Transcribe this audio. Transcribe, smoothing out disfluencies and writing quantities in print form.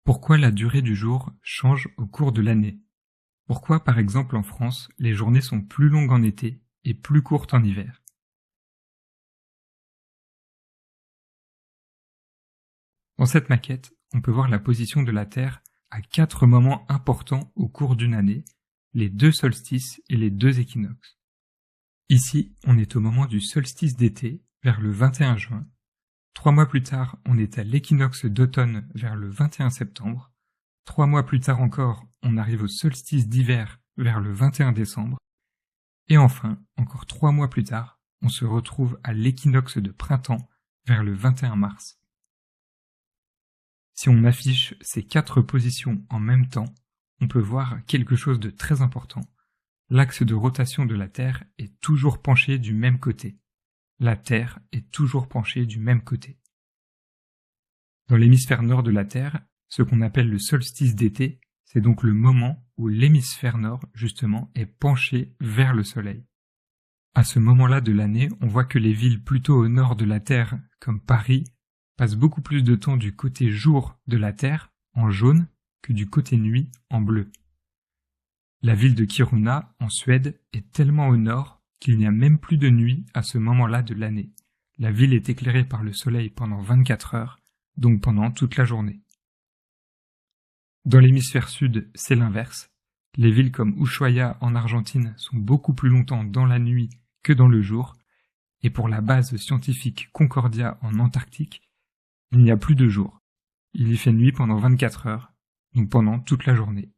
Pourquoi la durée du jour change au cours de l'année? Pourquoi, par exemple, en France, les journées sont plus longues en été et plus courtes en hiver? Dans cette maquette, on peut voir la position de la Terre à 4 moments importants au cours d'une année, les 2 solstices et les 2 équinoxes. Ici, on est au moment du solstice d'été, vers le 21 juin. 3 mois plus tard, on est à l'équinoxe d'automne, vers le 21 septembre. 3 mois plus tard encore, on arrive au solstice d'hiver, vers le 21 décembre. Et enfin, encore 3 mois plus tard, on se retrouve à l'équinoxe de printemps, vers le 21 mars. Si on affiche ces 4 positions en même temps, on peut voir quelque chose de très important. L'axe de rotation de la Terre est toujours penché du même côté. La Terre est toujours penchée du même côté. Dans l'hémisphère nord de la Terre, ce qu'on appelle le solstice d'été, c'est donc le moment où l'hémisphère nord, justement, est penché vers le Soleil. À ce moment-là de l'année, on voit que les villes plutôt au nord de la Terre, comme Paris, passent beaucoup plus de temps du côté jour de la Terre, en jaune, que du côté nuit, en bleu. La ville de Kiruna, en Suède, est tellement au nord qu'il n'y a même plus de nuit à ce moment-là de l'année. La ville est éclairée par le soleil pendant 24 heures, donc pendant toute la journée. Dans l'hémisphère sud, c'est l'inverse. Les villes comme Ushuaia en Argentine sont beaucoup plus longtemps dans la nuit que dans le jour, et pour la base scientifique Concordia en Antarctique, il n'y a plus de jour. Il y fait nuit pendant 24 heures, donc pendant toute la journée.